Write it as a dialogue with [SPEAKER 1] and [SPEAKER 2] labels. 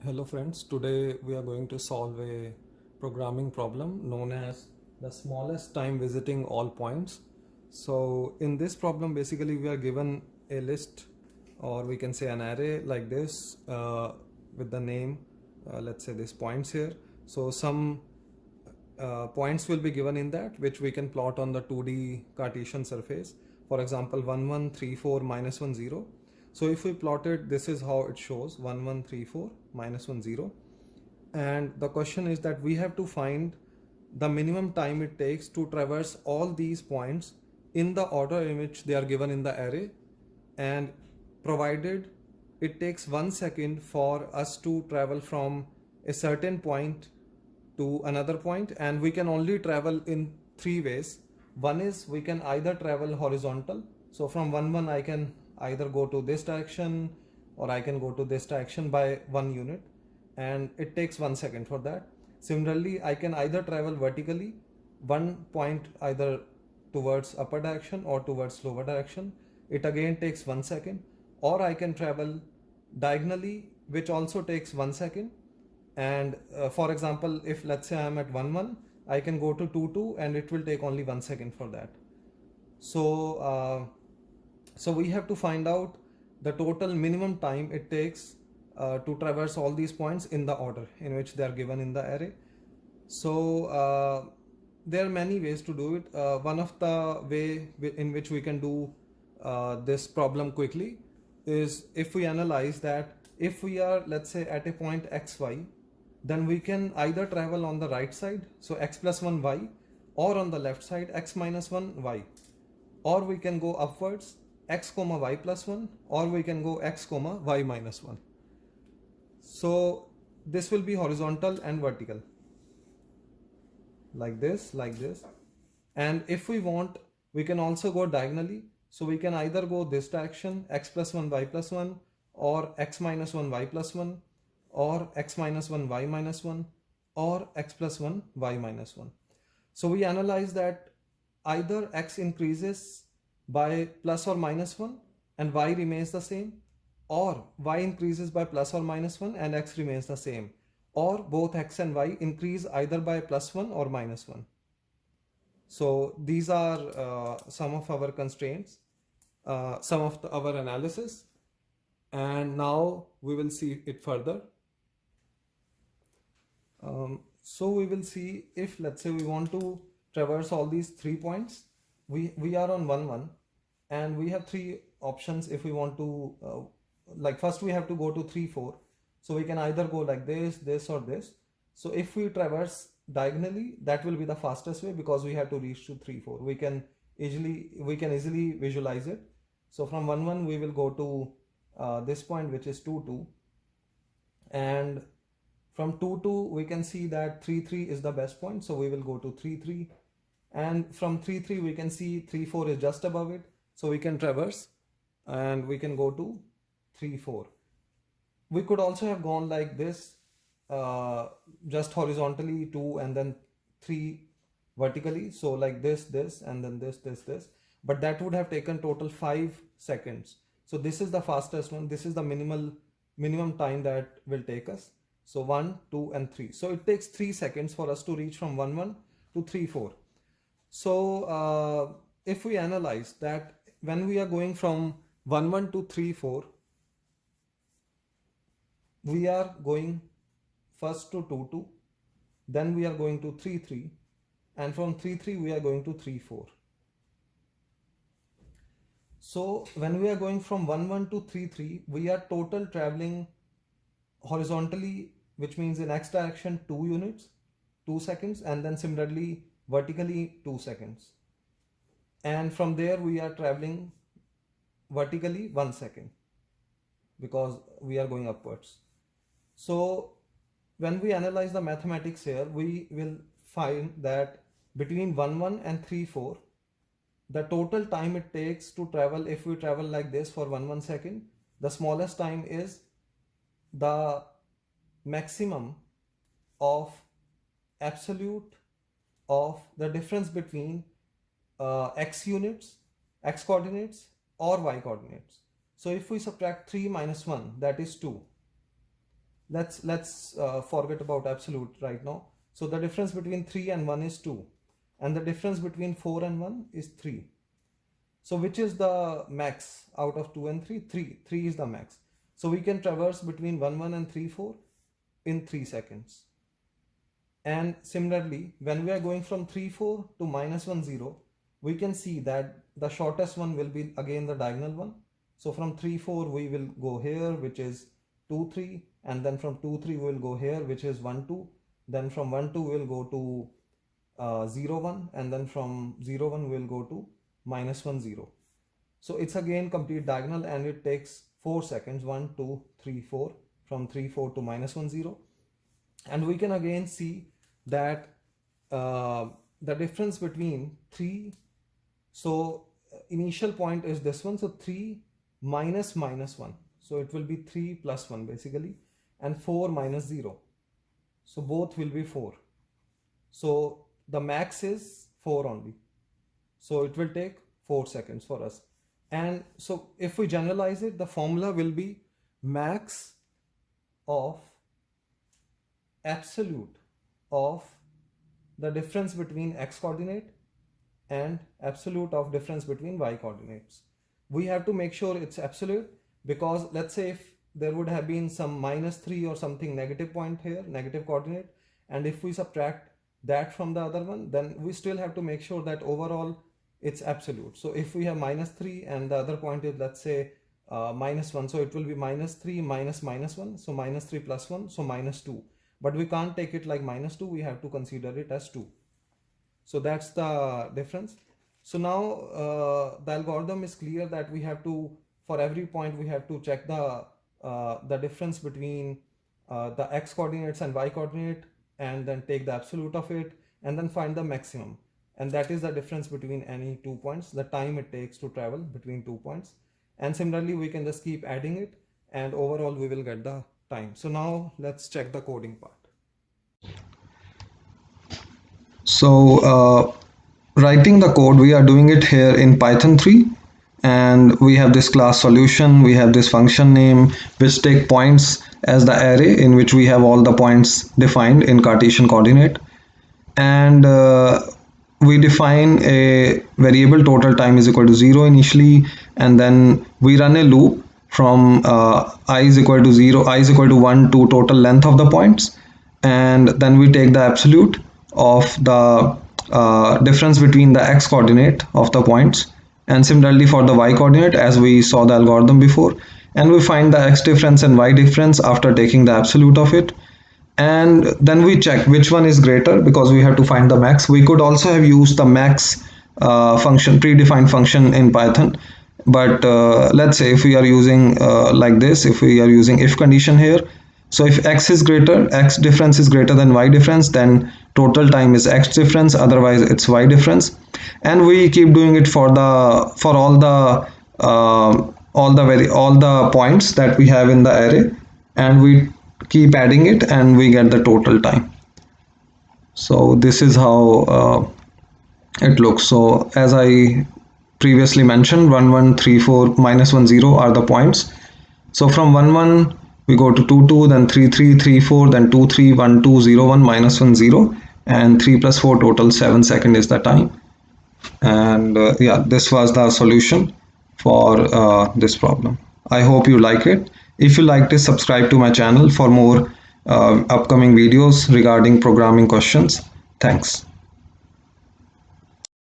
[SPEAKER 1] Hello friends, today we are going to solve a programming problem known as the smallest time visiting all points. So in this problem basically we are given a list, or we can say an array like this, with the name, let's say this points here. So some points will be given in that, which we can plot on the 2D Cartesian surface. For example, 1 1 3 4 minus 1 0. So if we plot it, this is how it shows: 1 1 3 4 minus 1 0. And the question is that we have to find the minimum time it takes to traverse all these points in the order in which they are given in the array, and provided it takes 1 second for us to travel from a certain point to another point, and we can only travel in three ways. One is we can either travel horizontal, so from 1 1 I can either go to this direction or I can go to this direction by 1 unit, and it takes 1 second for that. Similarly, I can either travel vertically, one point either towards upper direction or towards lower direction. It again takes 1 second. Or I can travel diagonally, which also takes 1 second. And for example, if let's say I'm at 1 1, I can go to 2 2, and it will take only 1 second for that. So we have to find out the total minimum time it takes to traverse all these points in the order in which they are given in the array. So there are many ways to do it. One of the way in which we can do this problem quickly is if we analyze that if we are, let's say, at a point xy, then we can either travel on the right side, so x plus 1 y, or on the left side x minus 1 y, or we can go upwards x comma y plus 1, or we can go x comma y minus 1. So this will be horizontal and vertical, like this, like this. And if we want, we can also go diagonally, so we can either go this direction, x plus 1 y plus 1, or x minus 1 y plus 1, or x minus 1 y minus 1, or x plus 1 y minus 1. So we analyze that either x increases by plus or minus 1 and y remains the same, or y increases by plus or minus 1 and x remains the same, or both x and y increase either by plus 1 or minus 1. So these are some of our constraints, some of our analysis, and now we will see it further. So we will see, if let's say we want to traverse all these 3 points, we are on 1 1, and we have 3 options. If we want to like, first we have to go to 3 4, so we can either go like this or this. So if we traverse diagonally, that will be the fastest way, because we have to reach to 3 4. We can easily visualize it. So from 1 1 we will go to this point, which is 2 2, and from 2 2 we can see that 3 3 is the best point, so we will go to 3 3, and from 3 3 we can see 3 4 is just above it, so we can traverse and we can go to 3 4. We could also have gone like this, just horizontally 2 and then 3 vertically, so like this and then this, but that would have taken total 5 seconds. So this is the fastest one. This is the minimum time that will take us. So 1 2 and 3, so it takes 3 seconds for us to reach from 1 1 to 3 4. So if we analyze that, when we are going from 1 1 to 3 4, we are going first to 2 2, then we are going to 3 3, and from 3 3 we are going to 3 4. So when we are going from 1 1 to 3 3, we are total traveling horizontally, which means in x direction 2 units, 2 seconds, and then similarly vertically 2 seconds. And from there we are traveling vertically 1 second, because we are going upwards. So when we analyze the mathematics here, we will find that between 1 1 and 3 4, the total time it takes to travel, if we travel like this for 1 second, the smallest time is the maximum of absolute of the difference between x units, x coordinates, or y coordinates. So if we subtract 3 minus 1, that is 2. let's forget about absolute right now. So the difference between 3 and 1 is 2, and the difference between 4 and 1 is 3. So which is the max out of 2 and 3? 3. 3 is the max. So we can traverse between 1 1 and 3 4 in 3 seconds. And similarly, when we are going from 3 4 to -1 0, we can see that the shortest one will be again the diagonal one. So from 3 4 we will go here, which is 2 3, and then from 2 3 we will go here, which is 1 2. Then from 1 2 we will go to 0 1, and then from 0 1 we will go to -1 0. So it's again complete diagonal, and it takes 4 seconds, 1 2 3 4, from 3 4 to -1 0. And we can again see that the difference between 3, so initial point is this one, so 3 minus -1, so it will be 3 plus 1 basically, and 4 minus 0, so both will be 4. So the max is 4 only, so it will take 4 seconds for us. And so if we generalize it, the formula will be max of absolute of the difference between x coordinate and absolute of difference between y coordinates. We have to make sure it's absolute, because let's say if there would have been some -3 or something negative point here, negative coordinate, and if we subtract that from the other one, then we still have to make sure that overall it's absolute. So if we have -3 and the other point is, let's say, -1, so it will be -3 minus -1, so -3 plus 1, so -2. But we can't take it like -2, we have to consider it as 2. So that's the difference. So now the algorithm is clear that we have to, for every point, we have to check the difference between the x coordinates and y coordinate, and then take the absolute of it, and then find the maximum. And that is the difference between any 2 points, the time it takes to travel between 2 points. And similarly, we can just keep adding it, and overall we will get the time. So now let's check the coding part.
[SPEAKER 2] So writing the code, we are doing it here in Python 3, and we have this class solution, we have this function name which take points as the array in which we have all the points defined in Cartesian coordinate. And we define a variable total time is equal to 0 initially, and then we run a loop from I is equal to 0, I is equal to 1 to total length of the points, and then we take the absolute of the difference between the x coordinate of the points, and similarly for the y coordinate, as we saw the algorithm before, and we find the x difference and y difference after taking the absolute of it. And then we check which one is greater, because we have to find the max. We could also have used the max function, predefined function in Python, but let's say if we are using like this, if we are using if condition here, so if x is greater, x difference is greater than y difference, then total time is x difference, otherwise it's y difference. And we keep doing it for all the points that we have in the array, and we keep adding it, and we get the total time. So this is how it looks. So as I previously mentioned, 1 1 3 4 -1 0 are the points. So from 1 1 we go to 2 2, then 3 3 3 4, then 2 3 1 2 0 1 -1 0, and 3 plus 4 total 7 second is the time. And yeah, this was the solution for this problem. I hope you like it. If you liked it, subscribe to my channel for more upcoming videos regarding programming questions. Thanks.